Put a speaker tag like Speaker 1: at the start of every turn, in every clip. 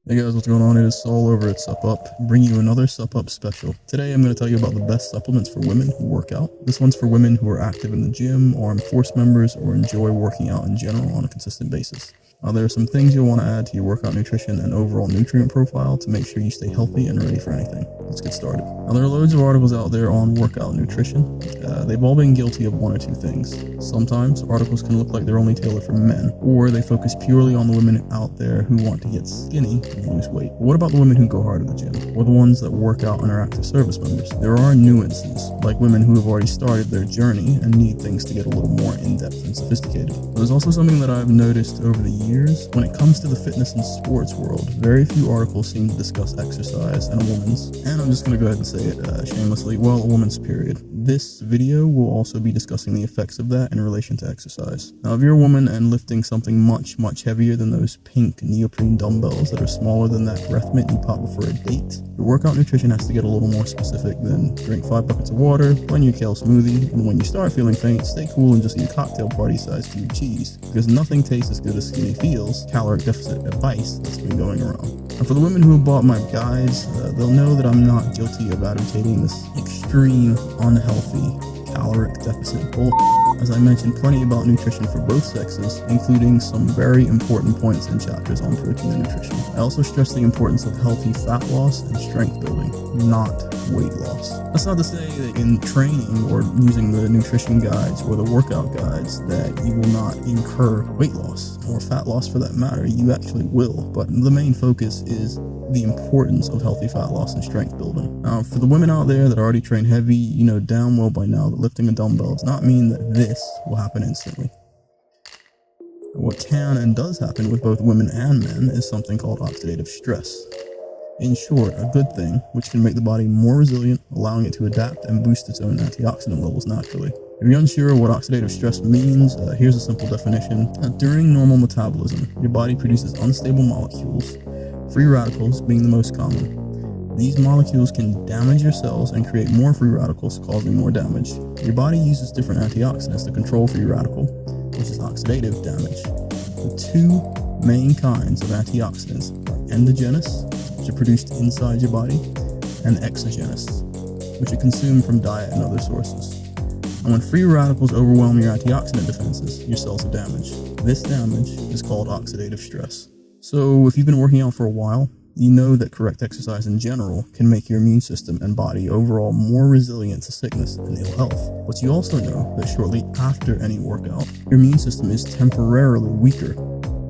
Speaker 1: Hey guys, what's going on? It is Saul over at SUPP, bringing you another SUPP special. Today I'm going to tell you about the best supplements for women who work out. This one's for women who are active in the gym, armed force members, or enjoy working out in general on a consistent basis. There are some things you'll want to add to your workout nutrition and overall nutrient profile to make sure you stay healthy and ready for anything. Let's get started. Now, there are loads of articles out there on workout nutrition. They've all been guilty of one or two things. Sometimes articles can look like they're only tailored for men, or they focus purely on the women out there who want to get skinny and lose weight. But what about the women who go hard at the gym, or the ones that work out and are active service members? There are nuances, like women who have already started their journey and need things to get a little more in-depth and sophisticated. There's also something that I've noticed over the years. When it comes to the fitness and sports world, very few articles seem to discuss exercise and a woman's, and I'm just going to go ahead and say it shamelessly, well, a woman's period. This video will also be discussing the effects of that in relation to exercise. Now, if you're a woman and lifting something much heavier than those pink neoprene dumbbells that are smaller than that breath mint you pop before a date, your workout nutrition has to get a little more specific than drink 5 buckets of water, blend your kale smoothie, and when you start feeling faint, stay cool and just eat a cocktail party-sized cube cheese, because nothing tastes as good as skinny feels, caloric deficit advice that's been going around. And for the women who have bought my guides, they'll know that I'm not guilty of advocating this extreme, unhealthy, caloric deficit bull. As I mentioned plenty about nutrition for both sexes, including some very important points in chapters on protein and nutrition. I also stress the importance of healthy fat loss and strength building, not weight loss. That's not to say that in training or using the nutrition guides or the workout guides that you will not incur weight loss or fat loss for that matter. You actually will, but the main focus is the importance of healthy fat loss and strength building. Now, for the women out there that already train heavy, you know damn well by now that lifting a dumbbell does not mean that this will happen instantly. What can and does happen with both women and men is something called oxidative stress. In short, a good thing, which can make the body more resilient, allowing it to adapt and boost its own antioxidant levels naturally. If you're unsure what oxidative stress means, here's a simple definition. During normal metabolism, your body produces unstable molecules, free radicals being the most common. These molecules can damage your cells and create more free radicals, causing more damage. Your body uses different antioxidants to control free radical, which is oxidative damage. The two main kinds of antioxidants are endogenous, which are produced inside your body, and exogenous, which are consumed from diet and other sources. And when free radicals overwhelm your antioxidant defenses, your cells are damaged. This damage is called oxidative stress. So if you've been working out for a while, you know that correct exercise in general can make your immune system and body overall more resilient to sickness and ill health. But you also know that shortly after any workout, your immune system is temporarily weaker.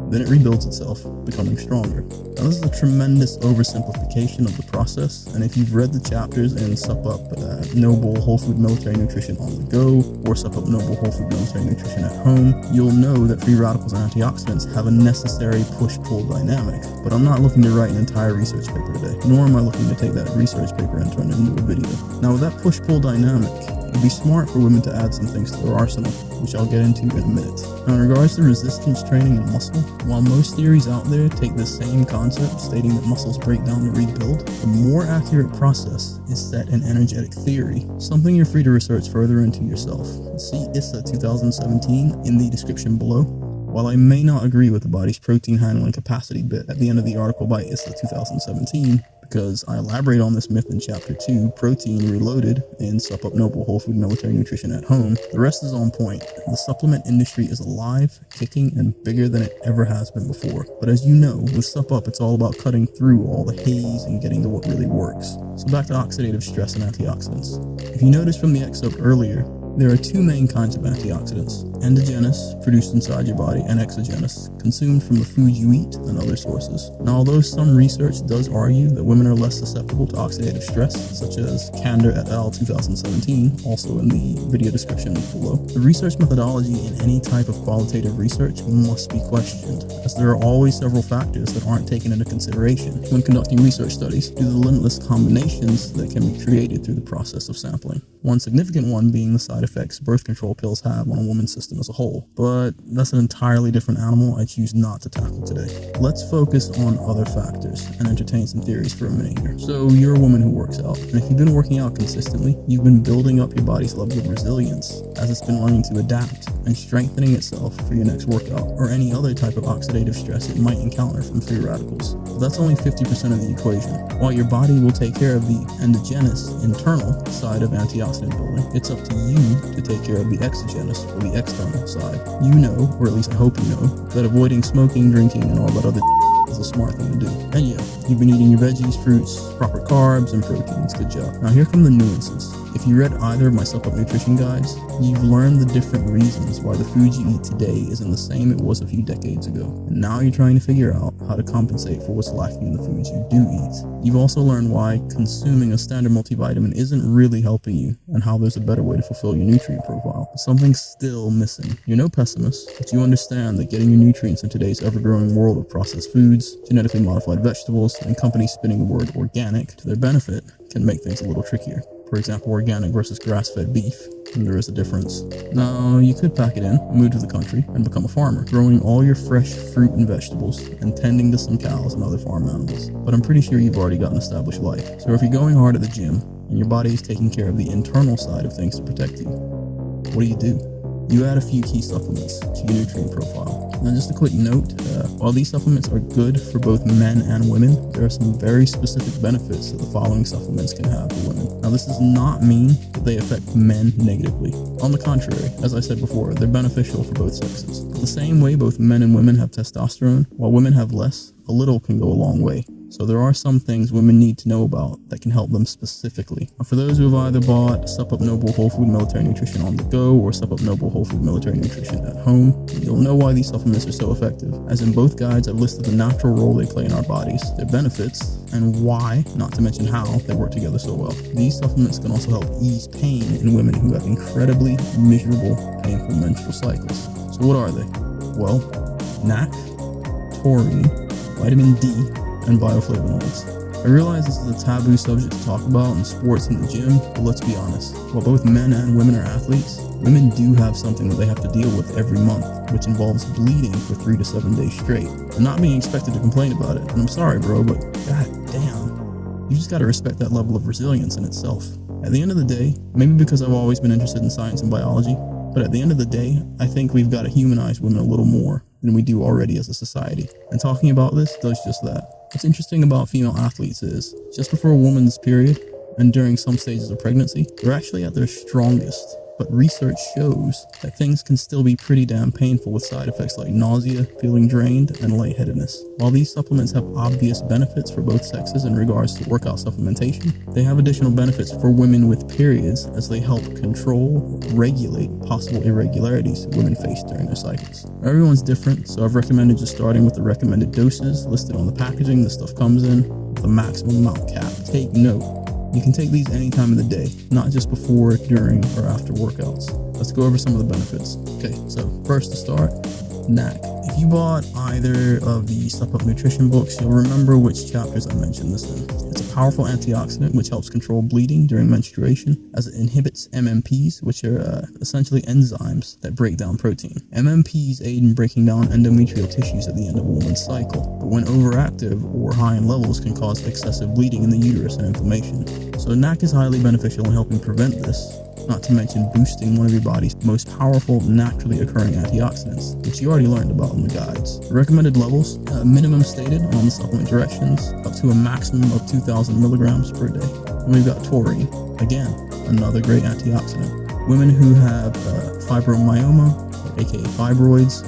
Speaker 1: Then it rebuilds itself, becoming stronger. Now, this is a tremendous oversimplification of the process, and if you've read the chapters in SUPP Noble Whole Food Military Nutrition on the Go, or SUPP Noble Whole Food Military Nutrition at home, you'll know that free radicals and antioxidants have a necessary push-pull dynamic. But I'm not looking to write an entire research paper today, nor am I looking to take that research paper and turn it into a video. Now, with that push-pull dynamic, it'd be smart for women to add some things to their arsenal, which I'll get into in a minute. Now, in regards to resistance training and muscle, while most theories out there take the same concept, stating that muscles break down to rebuild, the more accurate process is set in energetic theory, something you're free to research further into yourself. See ISSA 2017 in the description below. While I may not agree with the body's protein handling capacity bit at the end of the article by ISSA 2017, because I elaborate on this myth in Chapter 2, Protein Reloaded, in SUPP Noble Whole Food Military Nutrition at Home, the rest is on point. The supplement industry is alive, kicking, and bigger than it ever has been before. But as you know, with SUPP, it's all about cutting through all the haze and getting to what really works. So back to oxidative stress and antioxidants. If you noticed from the excerpt earlier, there are two main kinds of antioxidants: endogenous, produced inside your body, and exogenous, consumed from the food you eat and other sources. Now, although some research does argue that women are less susceptible to oxidative stress, such as Kander et al. 2017, also in the video description below, the research methodology in any type of qualitative research must be questioned, as there are always several factors that aren't taken into consideration when conducting research studies due to the limitless combinations that can be created through the process of sampling. One significant one being the side side effects birth control pills have on a woman's system as a whole. But that's an entirely different animal I choose not to tackle today. Let's focus on other factors and entertain some theories for a minute here. So you're a woman who works out, and if you've been working out consistently, you've been building up your body's level of resilience as it's been learning to adapt and strengthening itself for your next workout or any other type of oxidative stress it might encounter from free radicals. But that's only 50% of the equation. While your body will take care of the endogenous, internal side of antioxidant building, it's up to you to take care of the exogenous, or the external side. You know, or at least I hope you know, that avoiding smoking, drinking, and all that other is a smart thing to do. And yeah, you've been eating your veggies, fruits, proper carbs, and proteins. Good job. Now here come the nuances. If you read either of my SUPP nutrition guides, you've learned the different reasons why the food you eat today isn't the same it was a few decades ago. And now you're trying to figure out how to compensate for what's lacking in the foods you do eat. You've also learned why consuming a standard multivitamin isn't really helping you, and how there's a better way to fulfill your nutrient profile. But something's still missing. You're no pessimist, but you understand that getting your nutrients in today's ever-growing world of processed foods, genetically modified vegetables, and companies spinning the word organic to their benefit can make things a little trickier. For example, organic versus grass-fed beef, and there is a difference. Now, you could pack it in, move to the country, and become a farmer, growing all your fresh fruit and vegetables, and tending to some cows and other farm animals. But I'm pretty sure you've already got an established life. So if you're going hard at the gym, and your body is taking care of the internal side of things to protect you, what do? You add a few key supplements to your nutrient profile. Now, just a quick note, while these supplements are good for both men and women, there are some very specific benefits that the following supplements can have for women. Now, this does not mean that they affect men negatively. On the contrary, as I said before, they're beneficial for both sexes. The same way both men and women have testosterone, while women have less, a little can go a long way. So there are some things women need to know about that can help them specifically. Now, for those who have either bought SUPP Noble Whole Food Military Nutrition on the go or SUPP Noble Whole Food Military Nutrition at home, you'll know why these supplements are so effective. As in both guides, I've listed the natural role they play in our bodies, their benefits, and why, not to mention how, they work together so well. These supplements can also help ease pain in women who have incredibly miserable, painful menstrual cycles. So what are they? Well, NAC, taurine, vitamin D, and bioflavonoids. I realize this is a taboo subject to talk about in sports and the gym, but let's be honest. While both men and women are athletes, women do have something that they have to deal with every month, which involves bleeding for 3 to 7 days straight, and not being expected to complain about it. And I'm sorry, bro, but god damn, you just gotta respect that level of resilience in itself. At the end of the day, maybe because I've always been interested in science and biology, but at the end of the day, I think we've got to humanize women a little more than we do already as a society. And talking about this does just that. What's interesting about female athletes is, just before a woman's period, and during some stages of pregnancy, they're actually at their strongest. But research shows that things can still be pretty damn painful with side effects like nausea, feeling drained, and lightheadedness. While these supplements have obvious benefits for both sexes in regards to workout supplementation, they have additional benefits for women with periods as they help control, regulate possible irregularities women face during their cycles. Everyone's different, so I've recommended just starting with the recommended doses listed on the packaging this stuff comes in, with the maximum amount capped. Take note. You can take these any time of the day, not just before, during, or after workouts. Let's go over some of the benefits. Okay, so first to start, NAC. If you bought either of the SUPP nutrition books, you'll remember which chapters I mentioned this in. It's a powerful antioxidant which helps control bleeding during menstruation, as it inhibits MMPs, which are essentially enzymes that break down protein. MMPs aid in breaking down endometrial tissues at the end of a woman's cycle, but when overactive or high in levels can cause excessive bleeding in the uterus and inflammation. So NAC is highly beneficial in helping prevent this, not to mention boosting one of your body's most powerful naturally occurring antioxidants, which you already learned about in the guides. The recommended levels, minimum stated on the supplement directions, up to a maximum of 2,000 milligrams per day. And we've got taurine, again, another great antioxidant. Women who have fibromyalgia, aka fibroids,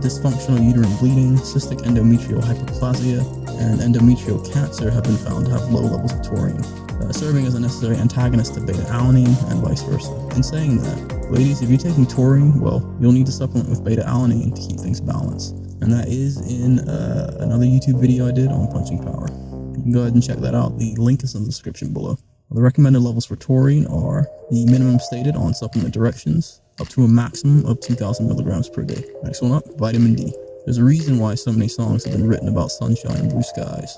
Speaker 1: dysfunctional uterine bleeding, cystic endometrial hyperplasia, and endometrial cancer have been found to have low levels of taurine, serving as a necessary antagonist to beta-alanine and vice versa. In saying that, ladies, if you're taking taurine, well, you'll need to supplement with beta-alanine to keep things balanced. And that is in another YouTube video I did on punching power. You can go ahead and check that out. The link is in the description below. The recommended levels for taurine are the minimum stated on supplement directions, up to a maximum of 2,000 milligrams per day. Next one up, vitamin D. There's a reason why so many songs have been written about sunshine and blue skies.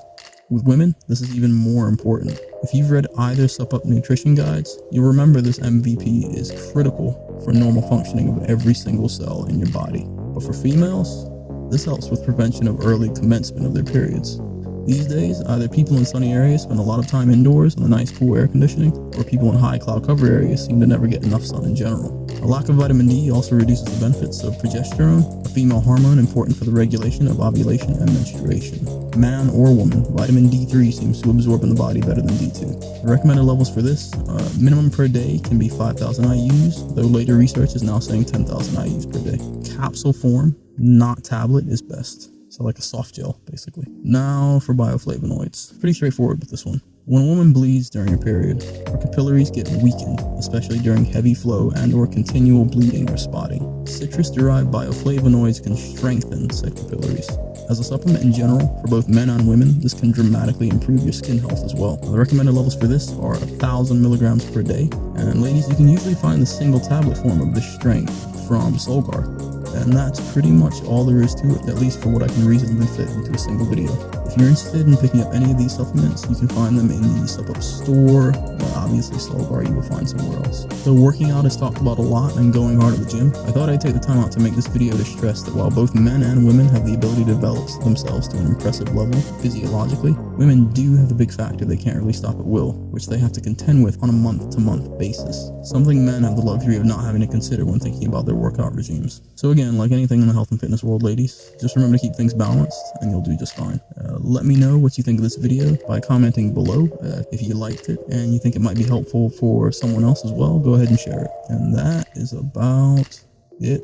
Speaker 1: With women, this is even more important. If you've read either SUPP nutrition guides, you'll remember this MVP is critical for normal functioning of every single cell in your body. But for females, this helps with prevention of early commencement of their periods. These days, either people in sunny areas spend a lot of time indoors in the nice cool air conditioning, or people in high cloud cover areas seem to never get enough sun in general. A lack of vitamin D also reduces the benefits of progesterone, a female hormone important for the regulation of ovulation and menstruation. Man or woman, vitamin D3 seems to absorb in the body better than D2. The recommended levels for this, minimum per day can be 5,000 IUs, though later research is now saying 10,000 IUs per day. Capsule form, not tablet, is best. So like a soft gel, basically. Now for bioflavonoids. Pretty straightforward with this one. When a woman bleeds during her period, her capillaries get weakened, especially during heavy flow and or continual bleeding or spotting. Citrus-derived bioflavonoids can strengthen said capillaries. As a supplement in general, for both men and women, this can dramatically improve your skin health as well. The recommended levels for this are 1,000 milligrams per day. And ladies, you can usually find the single tablet form of this strength from Solgar. And that's pretty much all there is to it, at least for what I can reasonably fit into a single video. If you're interested in picking up any of these supplements, you can find them in the SUPP store, but obviously Solgar you will find somewhere else. So working out is talked about a lot and going hard at the gym. I thought I'd take the time out to make this video to stress that while both men and women have the ability to develop themselves to an impressive level physiologically, women do have the big factor they can't really stop at will, which they have to contend with on a month-to-month basis. Something men have the luxury of not having to consider when thinking about their workout regimes. So again, like anything in the health and fitness world, ladies, just remember to keep things balanced and you'll do just fine. Let me know what you think of this video by commenting below. If you liked it and you think it might be helpful for someone else as well, go ahead and share it. And that is about it.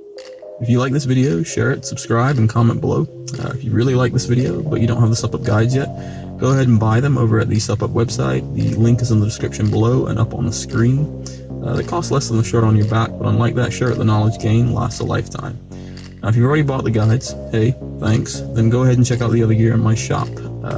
Speaker 1: If you like this video, share it, subscribe, and comment below. If you really like this video, but you don't have the SUPP guides yet, go ahead and buy them over at the SUPP website. The link is in the description below and up on the screen. They cost less than the shirt on your back, but unlike that shirt, the knowledge gained lasts a lifetime. Now, if you've already bought the guides, hey, thanks, then go ahead and check out the other gear in my shop.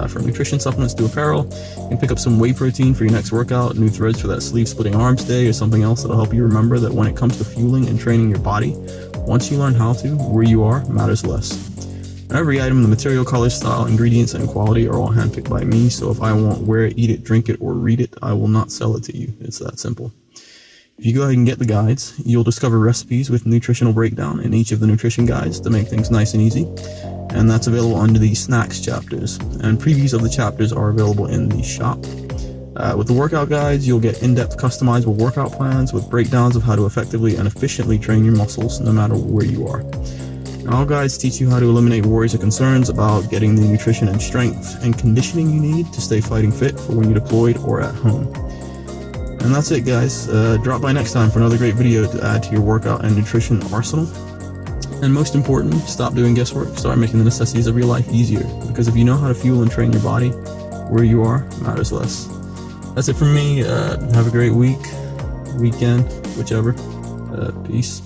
Speaker 1: From nutrition supplements to apparel, you can pick up some whey protein for your next workout, new threads for that sleeve-splitting arms day, or something else that'll help you remember that when it comes to fueling and training your body, once you learn how to, where you are matters less. And every item, the material, color, style, ingredients, and quality are all handpicked by me, so if I won't wear it, eat it, drink it, or read it, I will not sell it to you. It's that simple. If you go ahead and get the guides, you'll discover recipes with nutritional breakdown in each of the nutrition guides to make things nice and easy. And that's available under the snacks chapters. And previews of the chapters are available in the shop. With the workout guides, you'll get in-depth customizable workout plans with breakdowns of how to effectively and efficiently train your muscles no matter where you are. And all guides teach you how to eliminate worries or concerns about getting the nutrition and strength and conditioning you need to stay fighting fit for when you're deployed or at home. And that's it, guys. Drop by next time for another great video to add to your workout and nutrition arsenal. And most important, stop doing guesswork. Start making the necessities of your life easier. Because if you know how to fuel and train your body, where you are matters less. That's it from me. Have a great week, weekend, whichever. Peace.